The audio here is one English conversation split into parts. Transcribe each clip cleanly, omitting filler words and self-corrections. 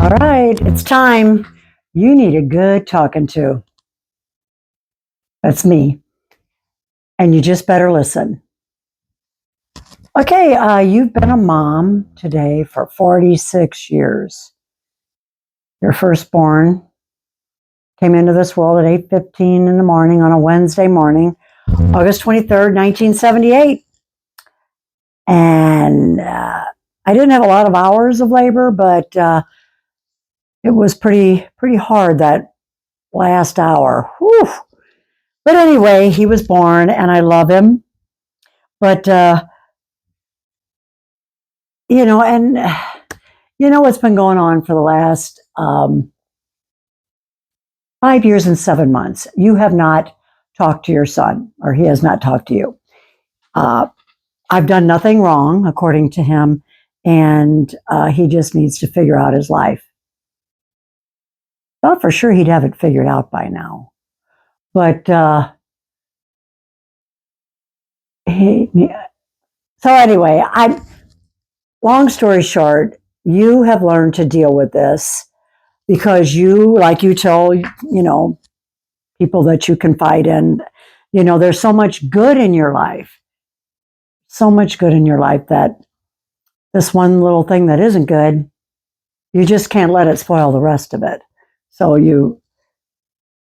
All right, it's time. You need a good talking to. That's me. And you just better listen. Okay, you've been a mom today for 46 years. Your firstborn came into this world at 8:15 in the morning on a Wednesday morning, August 23rd, 1978. And I didn't have a lot of hours of labor, but it was pretty hard that last hour. Whew. But anyway, he was born, and I love him. But and what's been going on for the last 5 years and 7 months. You have not talked to your son, or he has not talked to you. I've done nothing wrong, according to him, and he just needs to figure out his life. Thought for sure he'd have it figured out by now. But so anyway, long story short, you have learned to deal with this because you, like you tell, people that you confide in, there's so much good in your life. So much good in your life that this one little thing that isn't good, you just can't let it spoil the rest of it. So you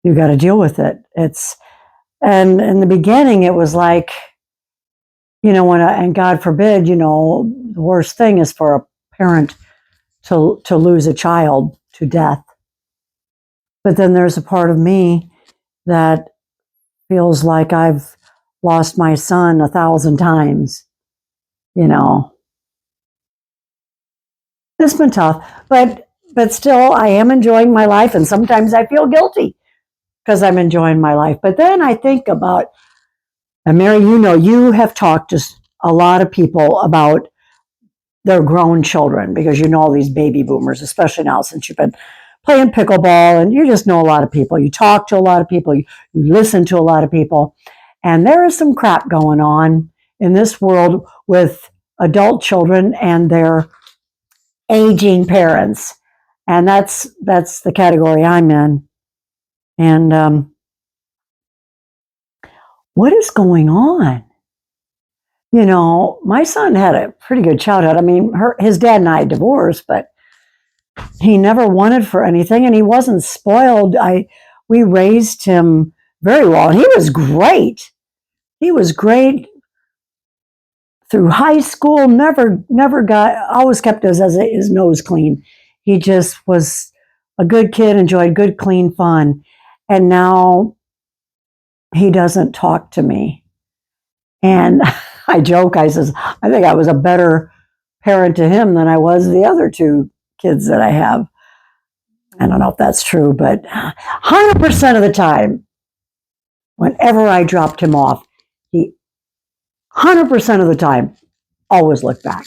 got to deal with it. And in the beginning, it was like, and God forbid, the worst thing is for a parent to lose a child to death. But then there's a part of me that feels like I've lost my son 1,000 times. It's been tough, but still, I am enjoying my life, and sometimes I feel guilty because I'm enjoying my life. But then I think about, and Mary, you have talked to a lot of people about their grown children because you know all these baby boomers, especially now since you've been playing pickleball, and you just know a lot of people. You talk to a lot of people, you listen to a lot of people, and there is some crap going on in this world with adult children and their aging parents, and that's the category I'm in. And what is going on? My son had a pretty good childhood. I mean, his dad and I divorced, but he never wanted for anything, and he wasn't spoiled. We raised him very well, and he was great. He was great through high school. Always kept his nose clean. He just was a good kid, enjoyed good, clean fun. And now he doesn't talk to me. And I joke, I says, I think I was a better parent to him than I was the other two kids that I have. I don't know if that's true, but 100% of the time, whenever I dropped him off, he 100% of the time always looked back.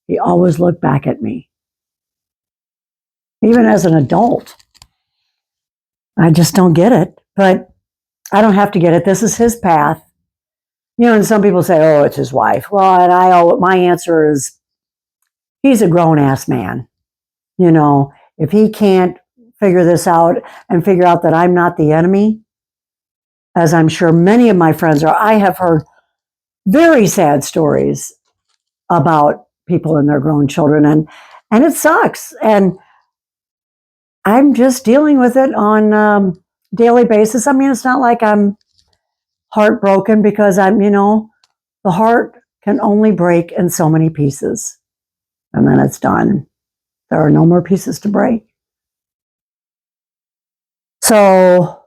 He always looked back at me. Even as an adult. I just don't get it, but I don't have to get it. This is his path. And some people say, oh, it's his wife. Well, and my answer is, he's a grown-ass man. If he can't figure this out and figure out that I'm not the enemy, as I'm sure many of my friends are, I have heard very sad stories about people and their grown children, and it sucks. And I'm just dealing with it on daily basis. I mean, it's not like I'm heartbroken because the heart can only break in so many pieces, and then it's done. There are no more pieces to break. So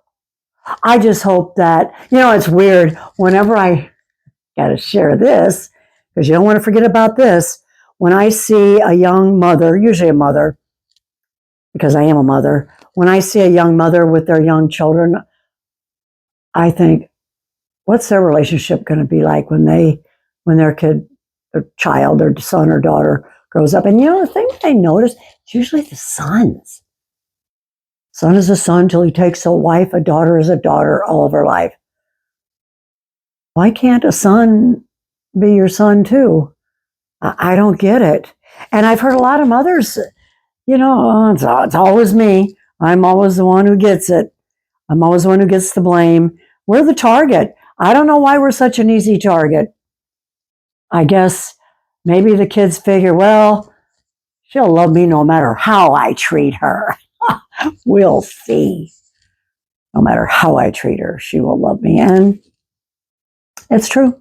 I just hope that, it's weird. Whenever I got to share this, because you don't want to forget about this, when I see a young mother, usually a mother, because I am a mother, when I see a young mother with their young children, I think, what's their relationship going to be like when their kid, their child, their son or daughter grows up? And the thing that I notice, it's usually the sons. Son is a son till he takes a wife, a daughter is a daughter all of her life. Why can't a son be your son too? I don't get it. And I've heard a lot of mothers it's always me. I'm always the one who gets it. I'm always the one who gets the blame. We're the target. I don't know why we're such an easy target. I guess maybe the kids figure, well, she'll love me no matter how I treat her. We'll see. No matter how I treat her, she will love me. And it's true.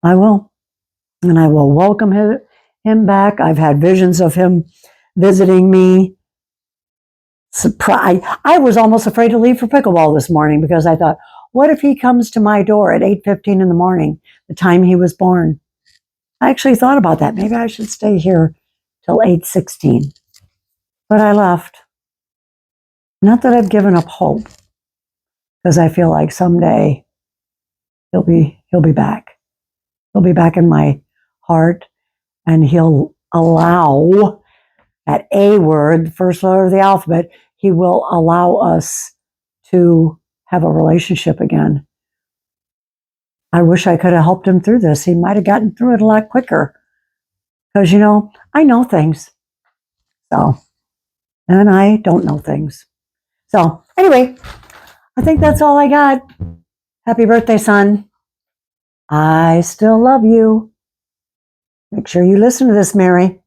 I will. And I will welcome him back. I've had visions of him visiting me. Surprise. I was almost afraid to leave for pickleball this morning because I thought, what if he comes to my door at 8:15 in the morning, the time he was born? I actually thought about that. Maybe I should stay here till 8:16. But I left. Not that I've given up hope, because I feel like someday he'll be back. He'll be back in my heart, and he'll allow that A word, the first letter of the alphabet, he will allow us to have a relationship again. I wish I could have helped him through this. He might have gotten through it a lot quicker. Because, I know things. So, and I don't know things. So, anyway, I think that's all I got. Happy birthday, son. I still love you. Make sure you listen to this, Mary.